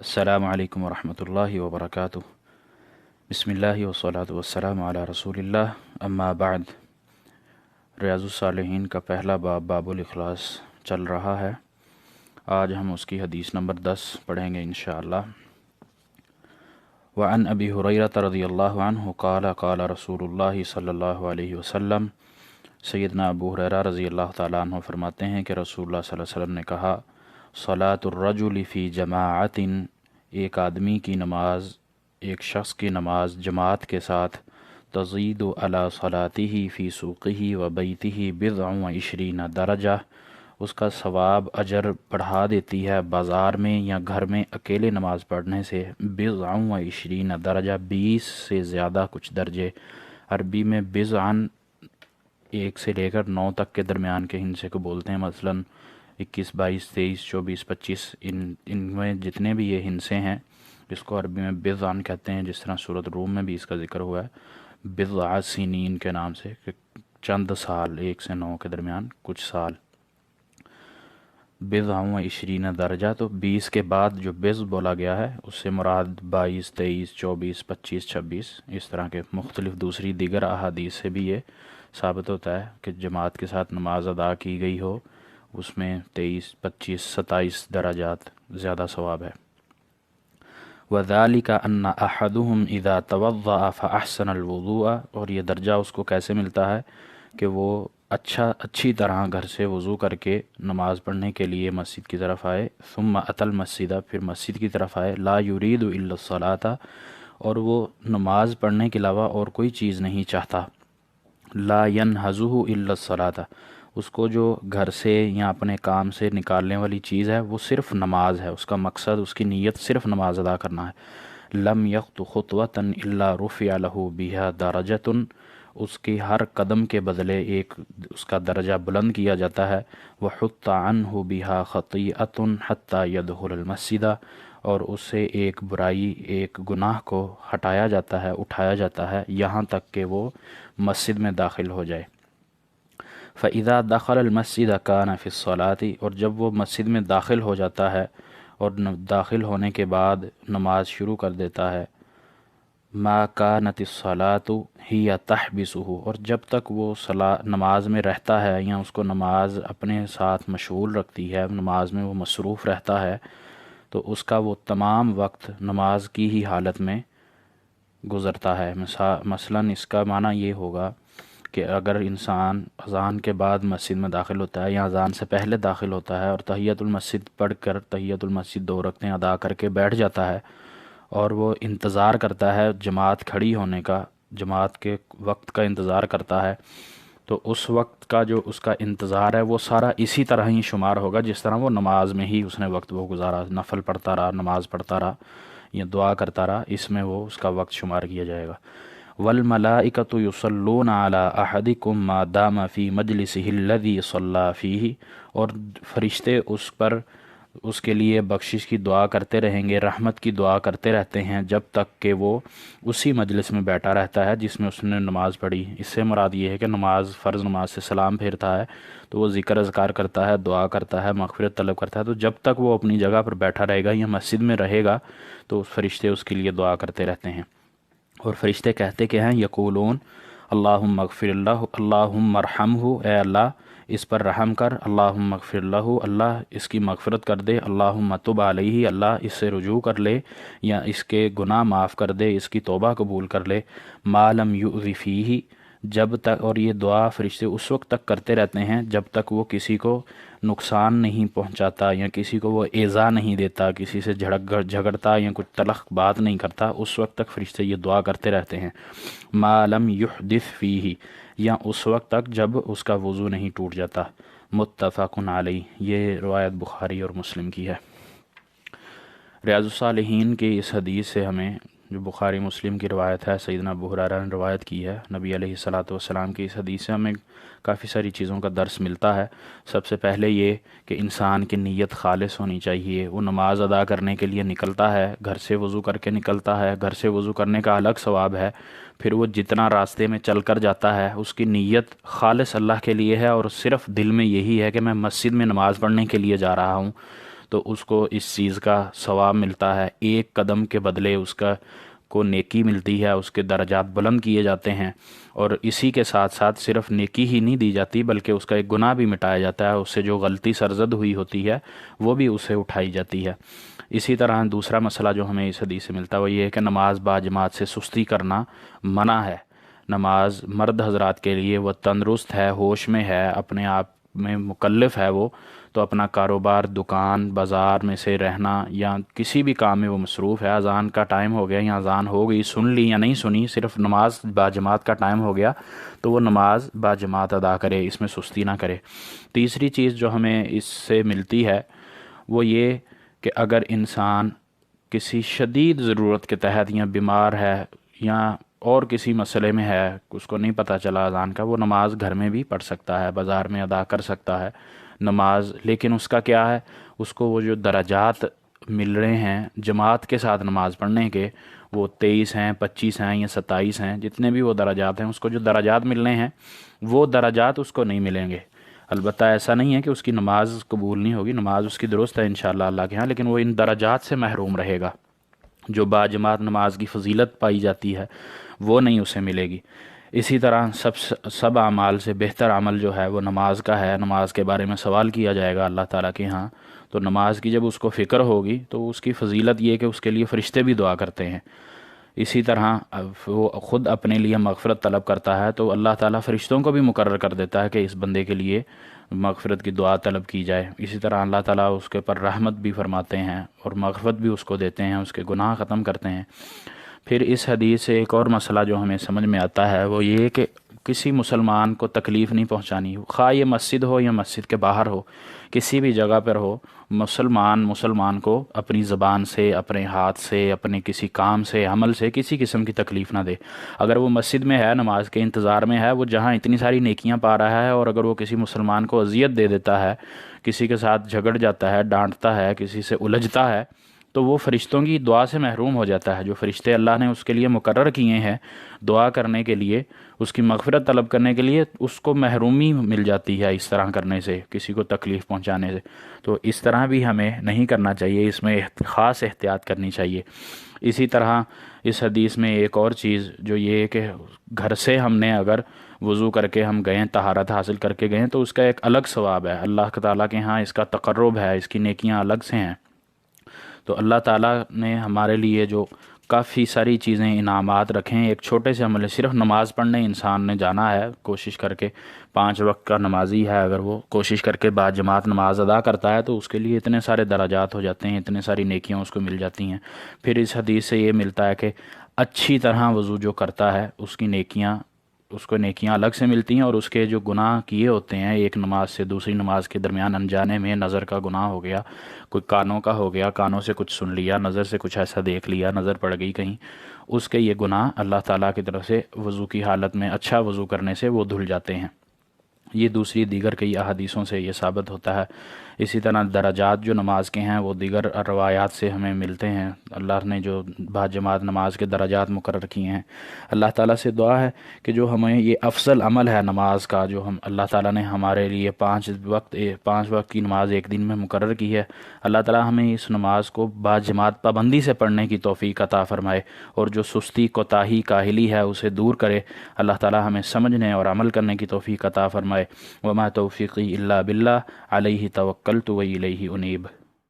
السلام علیکم ورحمۃ اللہ وبرکاتہ۔ بسم اللہ والصلاۃ والسلام علی رسول اللہ، اما بعد۔ ریاض الصالحین کا پہلا باب باب الاخلاص چل رہا ہے۔ آج ہم اس کی حدیث نمبر 10 پڑھیں گے انشاءاللہ۔ وعن ابی ہریرہ رضی اللہ عنہ قال قال رسول اللہ صلی اللہ علیہ وسلم، سیدنا ابو ہریرہ رضی اللہ تعالیٰ عنہ فرماتے ہیں کہ رسول اللہ صلی اللہ علیہ وسلم نے کہا، صلاۃ الرجل فی جماعت، ایک آدمی کی نماز، ایک شخص کی نماز جماعت کے ساتھ، تزید علی صلاتہ فی سوقہ و بیتہ بضع و عشرین درجہ، اس کا ثواب اجر بڑھا دیتی ہے بازار میں یا گھر میں اکیلے نماز پڑھنے سے بضع و عشرین درجہ، 20 سے زیادہ کچھ درجے۔ عربی میں بضعًا 1 سے لے کر 9 تک کے درمیان کے ہندسے کو بولتے ہیں، مثلاً 21، 22، 23، 24، 25، ان میں جتنے بھی یہ ہندسے ہیں اس کو عربی میں بضعًا کہتے ہیں، جس طرح سورۃ روم میں بھی اس کا ذکر ہوا ہے بضع سنین کے نام سے، کہ چند سال، 1 سے 9 کے درمیان کچھ سال۔ بضع و عشرین درجہ، تو 20 کے بعد جو بضع بولا گیا ہے اس سے مراد 22، 23، 24، 25، 26 اس طرح کے مختلف دوسری دیگر احادیث سے بھی یہ ثابت ہوتا ہے کہ جماعت کے ساتھ نماز ادا کی گئی ہو اس میں 23، 25، 27 درجات زیادہ ثواب ہے۔ وَذَلِكَ أَنَّ أَحَدُهُمْ إِذَا تَوَضَّأَ فَأَحْسَنَ الْوُضُوءَ، اور یہ درجہ اس کو کیسے ملتا ہے کہ وہ اچھی طرح گھر سے وضو کر کے نماز پڑھنے کے لیے مسجد کی طرف آئے، ثم أَتَى الْمَسْجِدَ، پھر مسجد کی طرف آئے، لا يُرِيدُ إِلَّا الصَّلَاةَ، اور وہ نماز پڑھنے کے علاوہ اور کوئی چیز نہیں چاہتا، لا ينهزه إلا الصلاة، اس کو جو گھر سے یا اپنے کام سے نکالنے والی چیز ہے وہ صرف نماز ہے، اس کا مقصد، اس کی نیت صرف نماز ادا کرنا ہے۔ لم یخط خطوة الا رفع له بها درجة، اس کی ہر قدم کے بدلے ایک اس کا درجہ بلند کیا جاتا ہے۔ وحط عنه بها خطیئة حتى يدخل المسجد، اور اس سے ایک برائی، ایک گناہ کو ہٹایا جاتا ہے، اٹھایا جاتا ہے یہاں تک کہ وہ مسجد میں داخل ہو جائے۔ فَإِذَا دَخَلَ الْمَسْجِدَ كَانَ فِي الصَّلَاةِ، اور جب وہ مسجد میں داخل ہو جاتا ہے اور داخل ہونے کے بعد نماز شروع کر دیتا ہے، مَا كَانَتِ الصَّلَاةُ هِيَ تَحْبِسُهُ، اور جب تک وہ نماز میں رہتا ہے یا اس کو نماز اپنے ساتھ مشغول رکھتی ہے، نماز میں وہ مصروف رہتا ہے، تو اس کا وہ تمام وقت نماز کی ہی حالت میں گزرتا ہے۔ مثلاً اس کا معنی یہ ہوگا کہ اگر انسان اذان کے بعد مسجد میں داخل ہوتا ہے یا اذان سے پہلے داخل ہوتا ہے اور تحیۃ المسجد پڑھ کر تحیۃ المسجد 2 رکعتیں ادا کر کے بیٹھ جاتا ہے اور وہ انتظار کرتا ہے جماعت کھڑی ہونے کا، جماعت کے وقت کا انتظار کرتا ہے، تو اس وقت کا جو اس کا انتظار ہے وہ سارا اسی طرح ہی شمار ہوگا جس طرح وہ نماز میں ہی اس نے وقت وہ گزارا، نفل پڑھتا رہا، نماز پڑھتا رہا یا دعا کرتا رہا، اس میں وہ اس کا وقت شمار کیا جائے گا۔ وَالْمَلَائِكَةُ يُصَلُّونَ عَلَىٰ أَحَدِكُمْ مَا دَامَ فِي مَجْلِسِهِ الَّذِي صَلَّىٰ فِيهِ، اور فرشتے اس پر، اس کے لیے بخشش کی دعا کرتے رہیں گے، رحمت کی دعا کرتے رہتے ہیں جب تک کہ وہ اسی مجلس میں بیٹھا رہتا ہے جس میں اس نے نماز پڑھی۔ اس سے مراد یہ ہے کہ نماز، فرض نماز سے سلام پھیرتا ہے تو وہ ذکر اذکار کرتا ہے، دعا کرتا ہے، مغفرت طلب کرتا ہے، تو جب تک وہ اپنی جگہ پر بیٹھا رہے گا یا مسجد میں رہے گا تو فرشتے اس کے لیے دعا کرتے رہتے ہیں۔ اور فرشتے کہتے کہ ہیں، یقولون اللہم اغفر اللہ، اللہم ارحمہ، اے اللہ اس پر رحم کر، اللہم اغفر لہ، اللہ اس کی مغفرت کر دے، اللہم تب علیہ، اللہ اس سے رجوع کر لے یا اس کے گناہ معاف کر دے، اس کی توبہ قبول کر لے، ما لم یؤذ فیہ، جب تک، اور یہ دعا فرشتے اس وقت تک کرتے رہتے ہیں جب تک وہ کسی کو نقصان نہیں پہنچاتا یا کسی کو وہ ایذا نہیں دیتا، کسی سے جھگڑتا یا کچھ تلخ بات نہیں کرتا، اس وقت تک فرشتے یہ دعا کرتے رہتے ہیں۔ ما لم یحدث فیہ، یا اس وقت تک جب اس کا وضو نہیں ٹوٹ جاتا۔ متفق علیہ، یہ روایت بخاری اور مسلم کی ہے۔ ریاض الصالحین کی اس حدیث سے ہمیں، جو بخاری مسلم کی روایت ہے، سیدنا ابو ہریرہ نے روایت کی ہے، نبی علیہ الصلاۃ والسلام کی اس حدیث سے ہمیں کافی ساری چیزوں کا درس ملتا ہے۔ سب سے پہلے یہ کہ انسان کی نیت خالص ہونی چاہیے، وہ نماز ادا کرنے کے لیے نکلتا ہے، گھر سے وضو کر کے نکلتا ہے، گھر سے وضو کرنے کا الگ ثواب ہے، پھر وہ جتنا راستے میں چل کر جاتا ہے اس کی نیت خالص اللہ کے لیے ہے اور صرف دل میں یہی ہے کہ میں مسجد میں نماز پڑھنے کے لیے جا رہا ہوں، تو اس کو اس چیز کا ثواب ملتا ہے، ایک قدم کے بدلے اس کا کو نیکی ملتی ہے، اس کے درجات بلند کیے جاتے ہیں، اور اسی کے ساتھ ساتھ صرف نیکی ہی نہیں دی جاتی بلکہ اس کا ایک گناہ بھی مٹایا جاتا ہے، اس سے جو غلطی سرزد ہوئی ہوتی ہے وہ بھی اسے اٹھائی جاتی ہے۔ اسی طرح دوسرا مسئلہ جو ہمیں اس حدیث سے ملتا ہے وہ یہ ہے کہ نماز با جماعت سے سستی کرنا منع ہے۔ نماز مرد حضرات کے لیے وہ تندرست ہے، ہوش میں ہے، اپنے آپ میں مکلف ہے، وہ تو اپنا کاروبار، دکان، بازار میں سے رہنا یا کسی بھی کام میں وہ مصروف ہے، اذان کا ٹائم ہو گیا یا اذان ہو گئی، سن لی یا نہیں سنی، صرف نماز با جماعت کا ٹائم ہو گیا تو وہ نماز با جماعت ادا کرے، اس میں سستی نہ کرے۔ تیسری چیز جو ہمیں اس سے ملتی ہے وہ یہ کہ اگر انسان کسی شدید ضرورت کے تحت یا بیمار ہے یا اور کسی مسئلے میں ہے، اس کو نہیں پتہ چلا اذان کا، وہ نماز گھر میں بھی پڑھ سکتا ہے، بازار میں ادا کر سکتا ہے نماز، لیکن اس کا کیا ہے، اس کو وہ جو درجات مل رہے ہیں جماعت کے ساتھ نماز پڑھنے کے، وہ 23 ہیں، 25 ہیں یا 27 ہیں، جتنے بھی وہ درجات ہیں، اس کو جو درجات ملنے ہیں وہ درجات اس کو نہیں ملیں گے۔ البتہ ایسا نہیں ہے کہ اس کی نماز قبول نہیں ہوگی، نماز اس کی درست ہے انشاءاللہ اللہ کے ہاں، لیکن وہ ان درجات سے محروم رہے گا۔ جو با جماعت نماز کی فضیلت پائی جاتی ہے وہ نہیں اسے ملے گی۔ اسی طرح سب اعمال سے بہتر عمل جو ہے وہ نماز کا ہے، نماز کے بارے میں سوال کیا جائے گا اللہ تعالیٰ کے ہاں، تو نماز کی جب اس کو فکر ہوگی تو اس کی فضیلت یہ کہ اس کے لیے فرشتے بھی دعا کرتے ہیں۔ اسی طرح وہ خود اپنے لیے مغفرت طلب کرتا ہے تو اللہ تعالیٰ فرشتوں کو بھی مقرر کر دیتا ہے کہ اس بندے کے لیے مغفرت کی دعا طلب کی جائے۔ اسی طرح اللہ تعالیٰ اس کے پر رحمت بھی فرماتے ہیں اور مغفرت بھی اس کو دیتے ہیں، اس کے گناہ ختم کرتے ہیں۔ پھر اس حدیث سے ایک اور مسئلہ جو ہمیں سمجھ میں آتا ہے وہ یہ کہ کسی مسلمان کو تکلیف نہیں پہنچانی، خواہ یہ مسجد ہو یا مسجد کے باہر ہو، کسی بھی جگہ پر ہو، مسلمان کو اپنی زبان سے، اپنے ہاتھ سے، اپنے کسی کام سے، عمل سے کسی قسم کی تکلیف نہ دے۔ اگر وہ مسجد میں ہے، نماز کے انتظار میں ہے، وہ جہاں اتنی ساری نیکیاں پا رہا ہے، اور اگر وہ کسی مسلمان کو اذیت دے دیتا ہے، کسی کے ساتھ جھگڑ جاتا ہے، ڈانٹتا ہے، کسی سے الجھتا ہے، تو وہ فرشتوں کی دعا سے محروم ہو جاتا ہے۔ جو فرشتے اللہ نے اس کے لیے مقرر کیے ہیں دعا کرنے کے لیے، اس کی مغفرت طلب کرنے کے لیے، اس کو محرومی مل جاتی ہے اس طرح کرنے سے، کسی کو تکلیف پہنچانے سے۔ تو اس طرح بھی ہمیں نہیں کرنا چاہیے، اس میں خاص احتیاط کرنی چاہیے۔ اسی طرح اس حدیث میں ایک اور چیز جو یہ ہے کہ گھر سے ہم نے اگر وضو کر کے ہم گئے، طہارت حاصل کر کے گئے، تو اس کا ایک الگ ثواب ہے اللہ تعالیٰ کے ہاں، اس کا تقرب ہے، اس کی نیکیاں الگ سے ہیں۔ تو اللہ تعالیٰ نے ہمارے لیے جو کافی ساری چیزیں انعامات رکھیں، ایک چھوٹے سے عمل، صرف نماز پڑھنے انسان نے جانا ہے، کوشش کر کے 5 وقت کا نمازی ہے، اگر وہ کوشش کر کے با جماعت نماز ادا کرتا ہے تو اس کے لیے اتنے سارے درجات ہو جاتے ہیں، اتنے ساری نیکیاں اس کو مل جاتی ہیں۔ پھر اس حدیث سے یہ ملتا ہے کہ اچھی طرح وضو جو کرتا ہے اس کو نیکیاں الگ سے ملتی ہیں، اور اس کے جو گناہ کیے ہوتے ہیں ایک نماز سے دوسری نماز کے درمیان انجانے میں، نظر کا گناہ ہو گیا، کوئی کانوں کا ہو گیا، کانوں سے کچھ سن لیا، نظر سے کچھ ایسا دیکھ لیا، نظر پڑ گئی کہیں، اس کے یہ گناہ اللہ تعالیٰ کی طرف سے وضو کی حالت میں اچھا وضو کرنے سے وہ دھل جاتے ہیں۔ یہ دوسری دیگر کئی احادیثوں سے یہ ثابت ہوتا ہے۔ اسی طرح درجات جو نماز کے ہیں وہ دیگر روایات سے ہمیں ملتے ہیں، اللہ نے جو با جماعت نماز کے درجات مقرر کیے ہیں۔ اللہ تعالیٰ سے دعا ہے کہ جو ہمیں یہ افضل عمل ہے نماز کا، جو اللہ تعالیٰ نے ہمارے لیے 5 وقت کی نماز ایک دن میں مقرر کی ہے، اللہ تعالیٰ ہمیں اس نماز کو با جماعت پابندی سے پڑھنے کی توفیق عطا فرمائے، اور جو سستی، کوتاہی، کاہلی ہے اسے دور کرے۔ اللہ تعالیٰ ہمیں سمجھنے اور عمل کرنے کی توفیق عطا فرمائے۔ وما توفیقی الا باللہ، علیہ توکلت و الیہ انیب۔